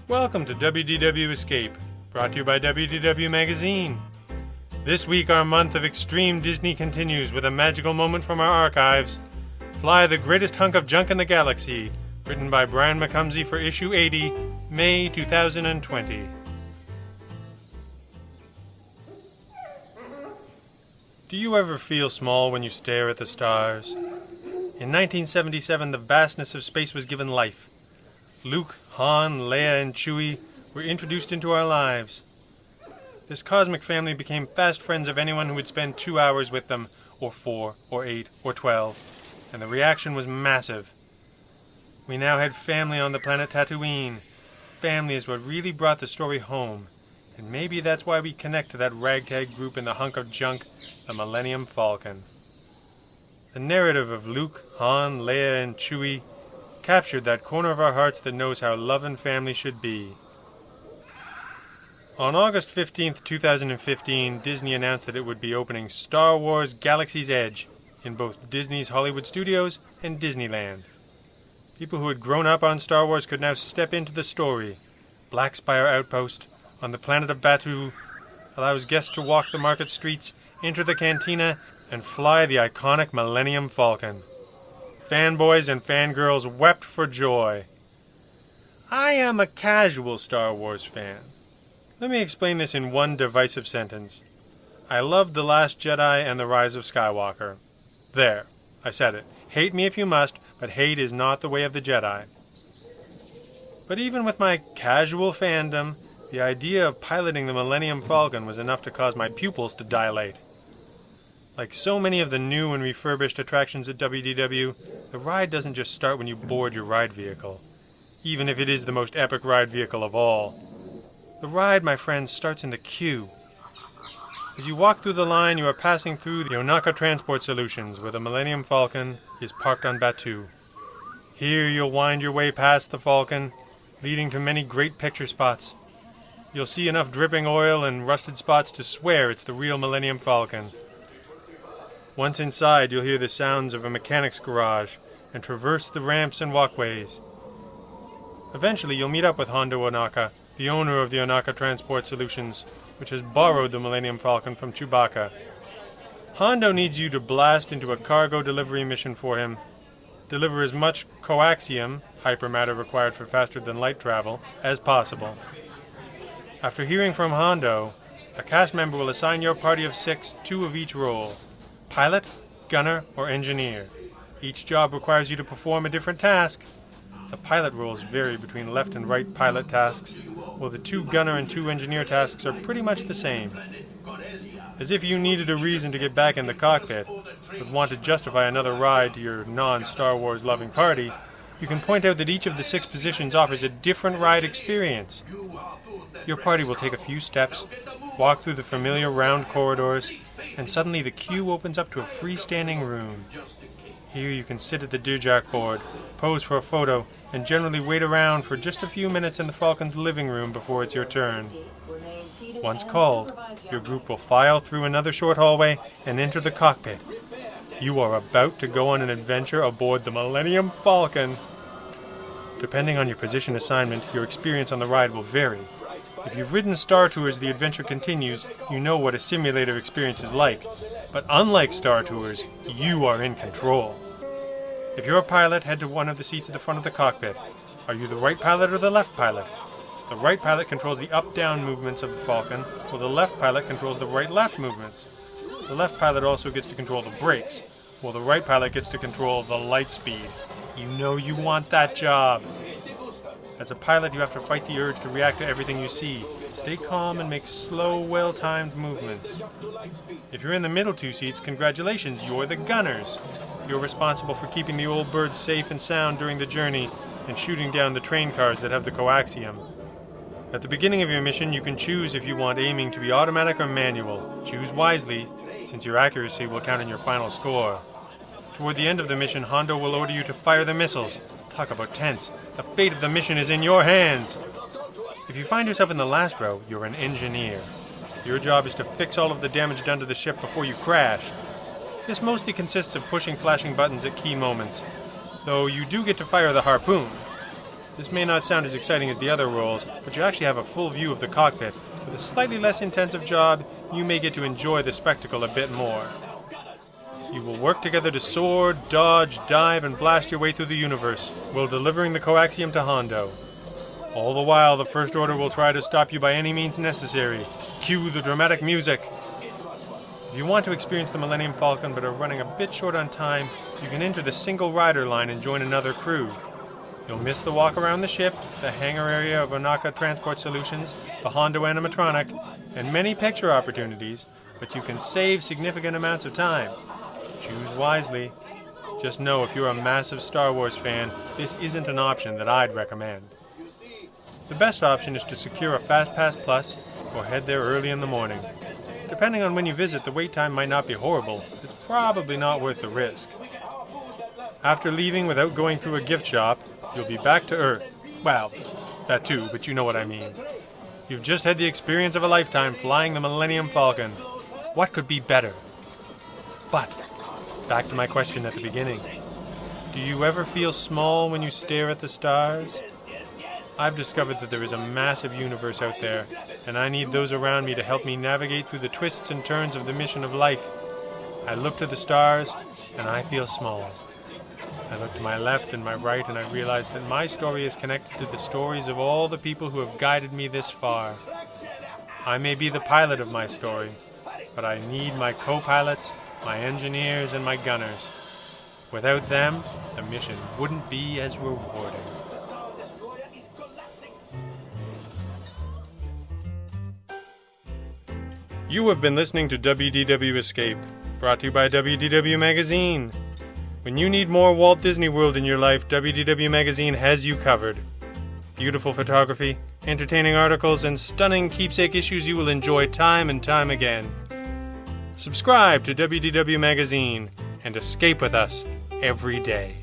Welcome to WDW Escape, brought to you by WDW Magazine. This week our month of extreme Disney continues with a magical moment from our archives. Fly the greatest hunk of junk in the galaxy, written by Brian McCumsey for issue 80, May 2020. Do you ever feel small when you stare at the stars? In 1977, the vastness of space was given life. Luke, Han, Leia, and Chewie were introduced into our lives. This cosmic family became fast friends of anyone who would spend 2 hours with them, or 4, or 8, or 12, and the reaction was massive. We now had family on the planet Tatooine. Family is what really brought the story home, and maybe that's why we connect to that ragtag group in the hunk of junk, the Millennium Falcon. The narrative of Luke, Han, Leia, and Chewie captured that corner of our hearts that knows how love and family should be. On August 15th, 2015, Disney announced that it would be opening Star Wars Galaxy's Edge in both Disney's Hollywood Studios and Disneyland. People who had grown up on Star Wars could now step into the story. Black Spire Outpost, on the planet of Batuu, allows guests to walk the market streets, enter the cantina, and fly the iconic Millennium Falcon. Fanboys and fangirls wept for joy. I am a casual Star Wars fan. Let me explain this in one divisive sentence. I loved The Last Jedi and The Rise of Skywalker. There, I said it. Hate me if you must, but hate is not the way of the Jedi. But even with my casual fandom, the idea of piloting the Millennium Falcon was enough to cause my pupils to dilate. Like so many of the new and refurbished attractions at WDW, the ride doesn't just start when you board your ride vehicle, even if it is the most epic ride vehicle of all. The ride, my friends, starts in the queue. As you walk through the line, you are passing through the Onaka Transport Solutions, where the Millennium Falcon is parked on Batuu. Here you'll wind your way past the Falcon, leading to many great picture spots. You'll see enough dripping oil and rusted spots to swear it's the real Millennium Falcon. Once inside, you'll hear the sounds of a mechanic's garage and traverse the ramps and walkways. Eventually, you'll meet up with Hondo Onaka, the owner of the Onaka Transport Solutions, which has borrowed the Millennium Falcon from Chewbacca. Hondo needs you to blast into a cargo delivery mission for him, deliver as much coaxium, hypermatter required for faster-than-light travel, as possible. After hearing from Hondo, a cast member will assign your party of 6 2 of each role: pilot, gunner, or engineer. Each job requires you to perform a different task. The pilot roles vary between left and right pilot tasks, while the 2 gunner and 2 engineer tasks are pretty much the same. As if you needed a reason to get back in the cockpit, but want to justify another ride to your non-Star Wars loving party, you can point out that each of the 6 positions offers a different ride experience. Your party will take a few steps, walk through the familiar round corridors, and suddenly the queue opens up to a freestanding room. Here you can sit at the Dirjak board, pose for a photo, and generally wait around for just a few minutes in the Falcon's living room before it's your turn. Once called, your group will file through another short hallway and enter the cockpit. You are about to go on an adventure aboard the Millennium Falcon. Depending on your position assignment, your experience on the ride will vary. If you've ridden Star Tours as the adventure continues, you know what a simulator experience is like. But unlike Star Tours, you are in control. If you're a pilot, head to one of the seats at the front of the cockpit. Are you the right pilot or the left pilot? The right pilot controls the up-down movements of the Falcon, while the left pilot controls the right-left movements. The left pilot also gets to control the brakes, while the right pilot gets to control the light speed. You know you want that job. As a pilot, you have to fight the urge to react to everything you see. Stay calm and make slow, well-timed movements. If you're in the middle 2 seats, congratulations, you're the gunners. You're responsible for keeping the old birds safe and sound during the journey and shooting down the train cars that have the coaxium. At the beginning of your mission, you can choose if you want aiming to be automatic or manual. Choose wisely, since your accuracy will count in your final score. Toward the end of the mission, Hondo will order you to fire the missiles. Talk about tense. The fate of the mission is in your hands. If you find yourself in the last row, you're an engineer. Your job is to fix all of the damage done to the ship before you crash. This mostly consists of pushing flashing buttons at key moments, though you do get to fire the harpoon. This may not sound as exciting as the other roles, but you actually have a full view of the cockpit. With a slightly less intensive job, you may get to enjoy the spectacle a bit more. You will work together to soar, dodge, dive, and blast your way through the universe, while delivering the coaxium to Hondo. All the while, the First Order will try to stop you by any means necessary. Cue the dramatic music. If you want to experience the Millennium Falcon but are running a bit short on time, you can enter the single rider line and join another crew. You'll miss the walk around the ship, the hangar area of Onaka Transport Solutions, the Hondo animatronic, and many picture opportunities, but you can save significant amounts of time. Choose wisely. Just know if you're a massive Star Wars fan, this isn't an option that I'd recommend. The best option is to secure a FastPass Plus or head there early in the morning. Depending on when you visit, the wait time might not be horrible. It's probably not worth the risk. After leaving without going through a gift shop, you'll be back to Earth. Well, that too, but you know what I mean. You've just had the experience of a lifetime flying the Millennium Falcon. What could be better? But, back to my question at the beginning. Do you ever feel small when you stare at the stars? I've discovered that there is a massive universe out there, and I need those around me to help me navigate through the twists and turns of the mission of life. I look to the stars, and I feel small. I look to my left and my right, and I realize that my story is connected to the stories of all the people who have guided me this far. I may be the pilot of my story, but I need my co-pilots, my engineers, and my gunners. Without them, the mission wouldn't be as rewarding. You have been listening to WDW Escape, brought to you by WDW Magazine. When you need more Walt Disney World in your life, WDW Magazine has you covered. Beautiful photography, entertaining articles, and stunning keepsake issues you will enjoy time and time again. Subscribe to WDW Magazine and escape with us every day.